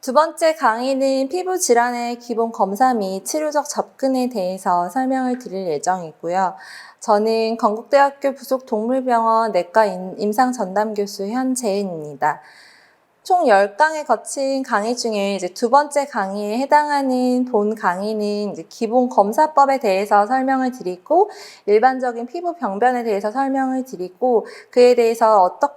두 번째 강의는 피부 질환의 기본 검사 및 치료적 접근에 대해서 설명을 드릴 예정이고요. 저는 건국대학교 부속동물병원 내과 임상전담교수 현재은입니다. 총 10강에 거친 강의 중에 이제 두 번째 강의에 해당하는 본 강의는 이제 기본 검사법에 대해서 설명을 드리고 일반적인 피부 병변에 대해서 설명을 드리고 그에 대해서 어떻게